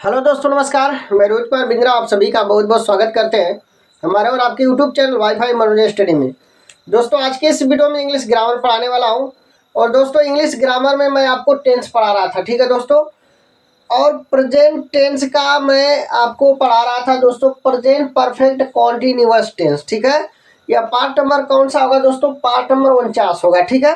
Hello दोस्तों, नमस्कार। मैं रोहित कुमार बिंद्रा आप सभी का बहुत बहुत स्वागत करते हैं हमारे और आपके यूट्यूब चैनल वाईफाई मनोरंजन स्टडी में। दोस्तों, आज के इस वीडियो में इंग्लिश ग्रामर पढ़ाने वाला हूं। और दोस्तों, इंग्लिश ग्रामर में मैं आपको टेंस पढ़ा रहा था, ठीक है दोस्तों। और प्रेजेंट टेंस का मैं आपको पढ़ा रहा था दोस्तों, प्रेजेंट परफेक्ट कॉन्टिन्यूअस टेंस, ठीक है। यह पार्ट नंबर कौन सा होगा दोस्तों? पार्ट नंबर 49 होगा, ठीक है।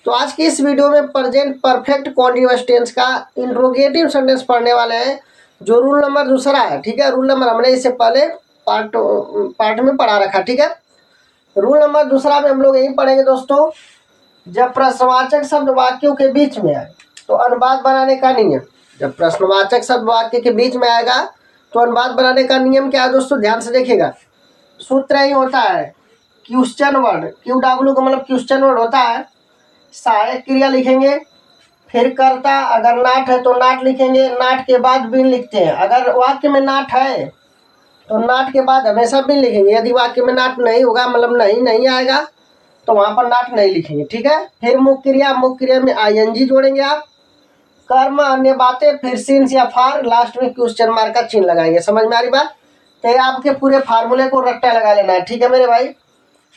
तो आज की इस वीडियो में प्रेजेंट परफेक्ट कॉन्टिन्यूअस टेंस का इंट्रोगेटिव सेंटेंस पढ़ने वाले हैं, जो रूल नंबर दूसरा है, ठीक है। रूल नंबर हमने इससे पहले पार्ट में पढ़ा रखा, ठीक है। रूल नंबर दूसरा में हम लोग यही पढ़ेंगे दोस्तों, जब प्रश्नवाचक शब्द वाक्यों के बीच में आए तो अनुवाद बनाने का नियम। जब प्रश्नवाचक शब्द वाक्य के बीच में आएगा तो अनुवाद बनाने का नियम क्या है दोस्तों? ध्यान से देखिएगा। सूत्र ही होता है क्वेश्चन वर्ड, QW का मतलब क्वेश्चन वर्ड होता है। सहायक क्रिया लिखेंगे, फिर कर्ता, अगर नाट है तो नाट लिखेंगे, नाट के बाद बिन लिखते हैं। अगर वाक्य में नाट है तो नाट के बाद हमेशा बिन लिखेंगे। यदि वाक्य में नाट नहीं होगा, मतलब नहीं आएगा, तो वहां पर नाट नहीं लिखेंगे, ठीक है। फिर मुख्य क्रिया में ING जोड़ेंगे आप। कर्म, अन्य बातें, फिर सिंस या फार, लास्ट में क्वेश्चन मार्क का चिन्ह लगाएंगे। समझ में आ रही बात? तो ये आपके पूरे फार्मूले को रट्टा लगा लेना है, ठीक है मेरे भाई।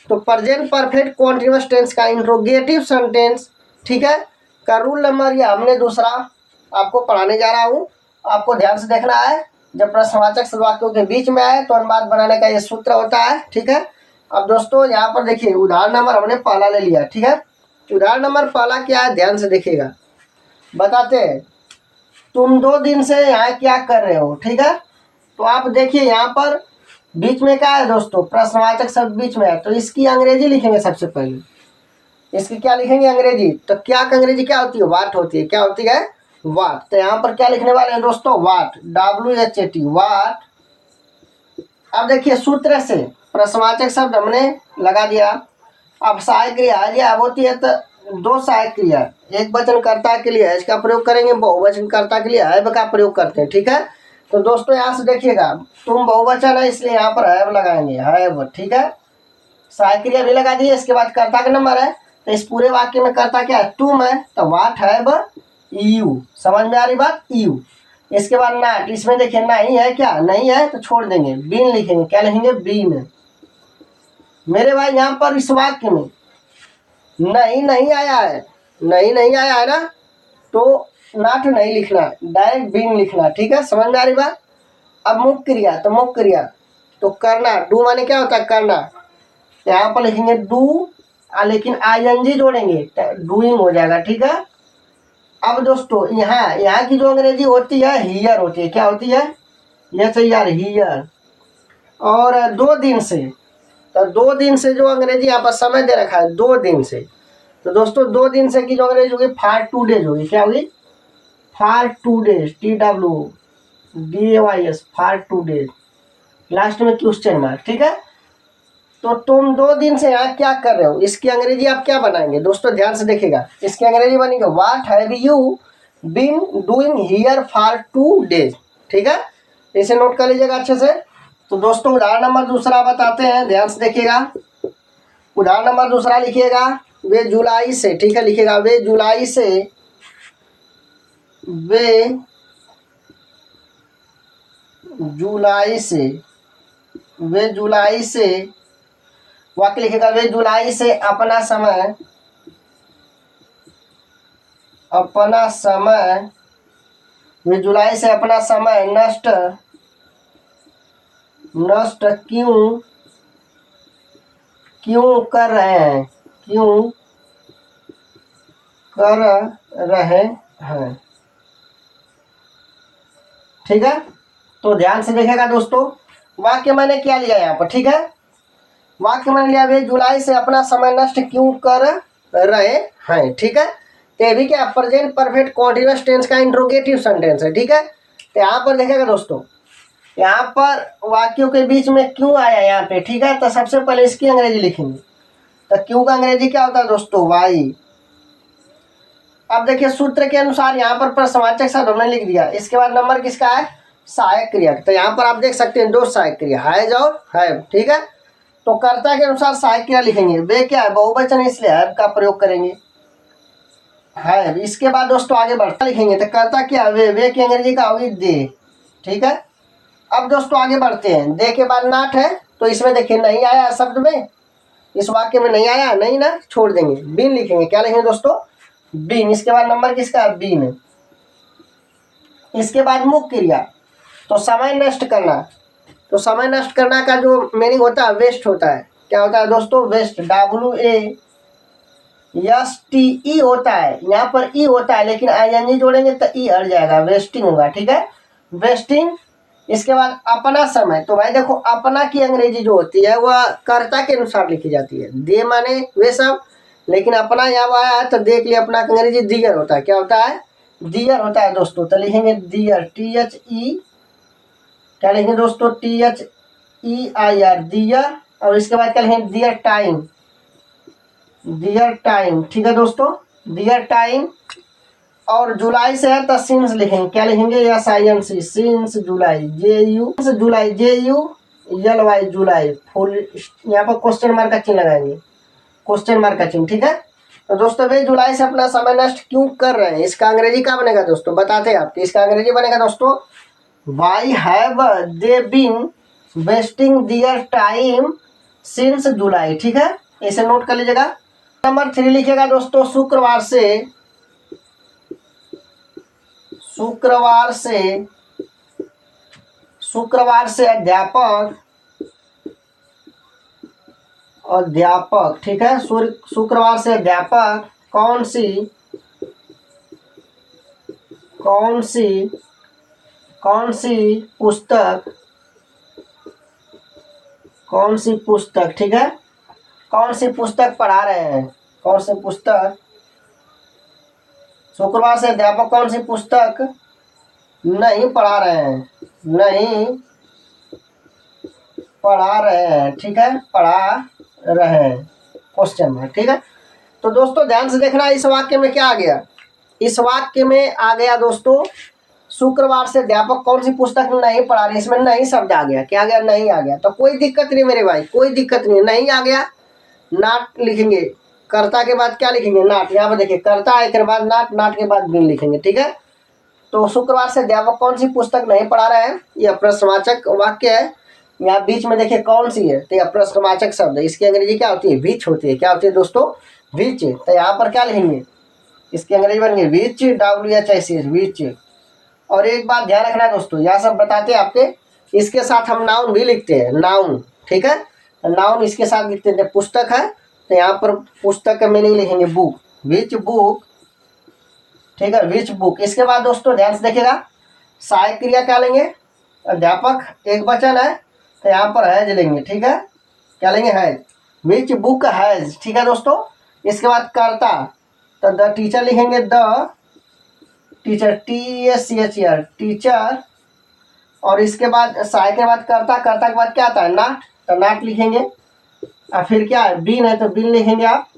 तो प्रेजेंट परफेक्ट कॉन्टिन्यूअस टेंस का इंट्रोगेटिव सेंटेंस, ठीक है, का रूल नंबर या हमने दूसरा आपको पढ़ाने जा रहा हूँ। आपको ध्यान से देखना है। जब प्रश्नवाचक शब्द वाक्यों के बीच में आए तो अनुवाद बनाने का ये सूत्र होता है, ठीक है। अब दोस्तों, यहाँ पर देखिए, उदाहरण नंबर हमने पहला ले लिया, ठीक है। उदाहरण नंबर पहला क्या है, ध्यान से देखिएगा। बताते हैं, तुम 2 दिन से यहाँ क्या कर रहे हो, ठीक है। तो आप देखिए, यहाँ पर बीच में क्या है दोस्तों? प्रश्नवाचक शब्द बीच में है, तो इसकी अंग्रेजी लिखेंगे सबसे पहले। इसकी क्या लिखेंगे? अंग्रेजी। तो क्या का अंग्रेजी क्या होती है? वाट होती है। क्या होती है? वाट। तो यहाँ पर क्या लिखने वाले हैं दोस्तों? वाट, WHAT, वाट। अब देखिए, सूत्र से प्रश्नवाचक शब्द हमने लगा दिया। अब सहायक क्रिया अब होती है, तो 2 सहायक क्रिया, एक वचनकर्ता के लिए एज का प्रयोग करेंगे, बहुवचनकर्ता के लिए हैव का प्रयोग करते हैं, ठीक है। तो दोस्तों, यहाँ से देखिएगा, तुम बहुवचन है इसलिए यहाँ पर हैव लगाएंगे, हैव, ठीक है। सहायक क्रिया भी लगा दिए। इसके बाद कर्ता का नंबर है, तो इस पूरे वाक्य में कर्ता क्या है? तुम है, तो वाट हैव यू। समझ में आ रही बात? यू। इसके बाद नाट, इसमें देखिए नहीं है, क्या नहीं है तो छोड़ देंगे, बीन लिखेंगे। क्या लिखेंगे? बीन। मेरे भाई, यहाँ पर इस वाक्य में नहीं आया है, नहीं आया है ना, तो नाट नहीं लिखना, डायरेक्ट बीन लिखना, ठीक है। समझ में आ रही बात? अब मुख्य क्रिया, तो मुख्य क्रिया तो करना, डू माने क्या होता है? करना। यहाँ पर लिखेंगे डू, लेकिन ING जोड़ेंगे तो डूइंग हो जाएगा, ठीक है। अब दोस्तों, यहाँ की जो अंग्रेजी होती है, हियर होती है। क्या होती है? ये चाहिए यार, हियर। और 2 दिन से, तो 2 दिन से जो अंग्रेजी यहाँ पर समय दे रखा है, 2 दिन से, तो दोस्तों 2 दिन से की जो अंग्रेजी होगी, फॉर 2 डेज होगी। क्या होगी? For 2 days, TWDAYS, for 2 days, last में क्वेश्चन मार्क, ठीक है। तो तुम 2 दिन से यहाँ क्या कर रहे हो, इसकी अंग्रेजी आप क्या बनाएंगे दोस्तों? ध्यान से देखिएगा। इसकी अंग्रेजी बनेगी, what have you been doing here for 2 days, ठीक है। इसे नोट कर लीजिएगा अच्छे से। तो दोस्तों, उदाहरण नंबर दूसरा बताते हैं, ध्यान से देखिएगा। उदाहरण नंबर दूसरा लिखिएगा, वे जुलाई से, ठीक है, लिखिएगा वे जुलाई से, वे जुलाई से, वे जुलाई से, वाक्य लिखेगा, वे जुलाई से अपना समय वे जुलाई से अपना समय नष्ट क्यों कर रहे हैं, ठीक है। तो ध्यान से देखेगा दोस्तों, वाक्य मैंने क्या लिया यहाँ पर, ठीक है। वाक्य मैंने लिया, वे जुलाई से अपना समय नष्ट क्यों कर रहे हैं, ठीक है। तो ये भी क्या? प्रेजेंट परफेक्ट कॉन्टिन्यूअस टेंस का इंट्रोगेटिव सेंटेंस है, ठीक है। तो यहाँ पर देखेगा दोस्तों, यहाँ पर वाक्यों के बीच में क्यों आया यहाँ पे, ठीक है। तो सबसे पहले इसकी अंग्रेजी लिखेंगे। तो क्यों का अंग्रेजी क्या होता है दोस्तों? वाई। अब देखिए, सूत्र के अनुसार यहाँ पर प्रश्नवाचक शब्द हमने लिख दिया। इसके बाद नंबर किसका है? सहायक क्रिया। तो यहाँ पर आप देख सकते हैं 2 सहायक क्रिया, हैज और हैव, ठीक है। तो कर्ता के अनुसार सहायक क्रिया लिखेंगे। वे क्या है? बहुवचन, इसलिए हैव का प्रयोग करेंगे, हैव। इसके बाद दोस्तों आगे बढ़ता लिखेंगे, तो कर्ता क्या है? वे की अंग्रेजी का होगी दे, ठीक है। अब दोस्तों आगे बढ़ते हैं। दे के बाद नॉट है तो इसमें देखिए नहीं आया शब्द में, इस वाक्य में नहीं आया, नहीं ना, छोड़ देंगे, बीन लिखेंगे। क्या लिखेंगे दोस्तों? बीन। इसके बाद नंबर किसका? बीन। इसके बाद मुख्य क्रिया, तो समय नष्ट करना। तो समय नष्ट करना का जो मीनिंग होता है वेस्ट होता है। क्या होता है दोस्तों? वेस्ट। WASTE होता है, यहाँ पर ई होता है लेकिन ING जोड़ेंगे तो ई हट जाएगा, वेस्टिंग होगा, ठीक है, वेस्टिंग। इसके बाद अपना समय, तो भाई देखो अपना की अंग्रेजी जो होती है वह कर्ता के अनुसार लिखी जाती है। दे माने वे सब, लेकिन अपना यहाँ आया है तो देख लिया अपना का अंग्रेजी दियर होता है। क्या होता है? दियर होता है दोस्तों। तो लिखेंगे दियर, THE, क्या लिखेंगे दोस्तों? THEIR, दियर। और इसके बाद क्या लिखेंगे? दियर टाइम, दियर टाइम, ठीक है दोस्तों, दियर टाइम। और जुलाई से है तो सिंस लिखेंगे। क्या लिखेंगे? SINC, सिंस जुलाई, जुलाई, JULY, जुलाई, फुल। यहाँ पर क्वेश्चन मार्क का चिन्ह लगाएंगे, क्वेश्चन मार्क का चिन्ह, ठीक है। तो दोस्तों वे जुलाई से अपना समय नष्ट क्यों कर रहे हैं? इसका अंग्रेजी क्या बनेगा दोस्तों? बताते हैं आपको। इसका अंग्रेजी बनेगा दोस्तों, why have they been wasting their time since July, ठीक है, इसे नोट कर लीजिएगा। नंबर 3 लिखेगा दोस्तों, शुक्रवार से अध्यापक, ठीक है, शुक्रवार से अध्यापक कौन सी पुस्तक, ठीक है, कौन सी पुस्तक पढ़ा रहे हैं? कौन सी पुस्तक? शुक्रवार से अध्यापक कौन सी पुस्तक नहीं पढ़ा रहे हैं, ठीक है, पढ़ा रहे हैं, क्वेश्चन है, ठीक है। तो दोस्तों ध्यान से देखना, इस वाक्य में क्या आ गया? इस वाक्य में आ गया दोस्तों, शुक्रवार से अध्यापक कौन सी पुस्तक नहीं पढ़ा रहे, इसमें नहीं शब्द आ गया। क्या आ गया? नहीं आ गया। तो कोई दिक्कत नहीं मेरे भाई, कोई दिक्कत नहीं, नहीं आ गया, नॉट लिखेंगे। कर्ता के बाद क्या लिखेंगे? नॉट। यहाँ पर देखिए कर्ता है के बाद नॉट, नॉट के बाद बीन लिखेंगे, ठीक है। तो शुक्रवार से अध्यापक कौन सी पुस्तक नहीं पढ़ा रहे हैं, यह प्रश्नवाचक वाक्य है। यहाँ बीच में देखिए कौन सी है, तो यह प्रश्नवाचक शब्द है। इसकी अंग्रेजी क्या होती है? विच होती है। क्या होती है दोस्तों? विच। तो यहाँ पर क्या लिखेंगे? इसकी अंग्रेजी बनेंगे विच, WHIC, विच। और एक बात ध्यान रखना है दोस्तों, यह सब बताते हैं आपके, इसके साथ हम नाउन भी लिखते हैं, नाउन, ठीक है, नाउन इसके साथ लिखते हैं। पुस्तक है तो यहाँ पर पुस्तक का मीनिंग लिखेंगे बुक, विच बुक, ठीक है, विच बुक। इसके बाद दोस्तों ध्यान से देखिएगा, सहायक क्रिया क्या लेंगे? अध्यापक एक वचन है तो यहाँ पर हैज लेंगे, ठीक है, क्या लेंगे? हैज, विच बुक हैज, ठीक है दोस्तों। इसके बाद कर्ता, तो द टीचर लिखेंगे, द टीचर, TEACHER, टीचर। और इसके बाद सहायक के बाद कर्ता, कर्ता के बाद क्या आता है? नॉट, तो नॉट लिखेंगे। और फिर क्या है? बीन है तो बीन लिखेंगे आप,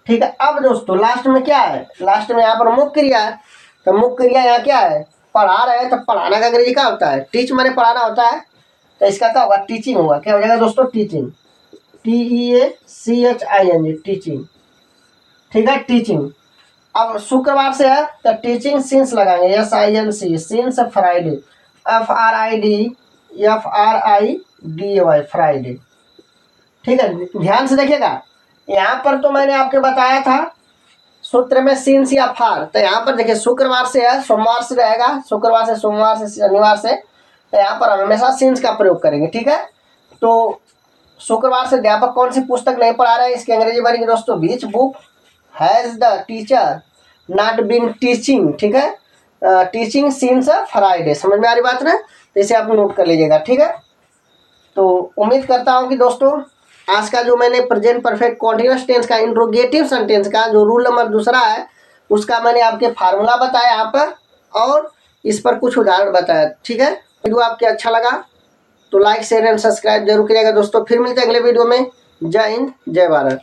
ठीक है। अब दोस्तों लास्ट में क्या है? लास्ट में यहाँ पर मुख्य क्रिया है। तो मुख्य क्रिया यहाँ क्या है? पढ़ा रहे हैं, तो पढ़ाना का अंग्रेजी क्या होता है? टीच माने पढ़ाना होता है, तो इसका क्या होगा? टीचिंग होगा। क्या हो जाएगा दोस्तों? टीचिंग, TEACHING, टीचिंग, ठीक है, टीचिंग। अब शुक्रवार से है तो टीचिंग सिंस लगाएंगे, SINC, since Friday, FRIDAY, Friday, ठीक है। ध्यान से देखिएगा, यहाँ पर तो मैंने आपके बताया था सूत्र में सिंस या फार, तो यहाँ पर देखिए शुक्रवार से है, सोमवार से रहेगा, शुक्रवार से, सोमवार से, शनिवार से, तो यहाँ पर हम हमेशा सिंस का प्रयोग करेंगे, ठीक है। तो शुक्रवार से अध्यापक कौन सी पुस्तक नहीं पढ़ा रहे हैं, इसकी अंग्रेजी बनेगी दोस्तों, which book has the teacher not been teaching, ठीक है, टीचिंग सिंस फ्राइडे। समझ में आ रही बात ना? तो इसे आप नोट कर लीजिएगा, ठीक है। तो उम्मीद करता हूँ कि दोस्तों आज का जो मैंने प्रेजेंट परफेक्ट कॉन्टिन्यूअस टेंस का इंट्रोगेटिव सेंटेंस का जो रूल नंबर 2 है उसका मैंने आपके फार्मूला बताया यहाँ पर, और इस पर कुछ उदाहरण बताया, ठीक है। वीडियो आपके अच्छा लगा तो लाइक शेयर एंड सब्सक्राइब जरूर करिएगा दोस्तों। फिर मिलते हैं अगले वीडियो में। जय हिंद, जय भारत।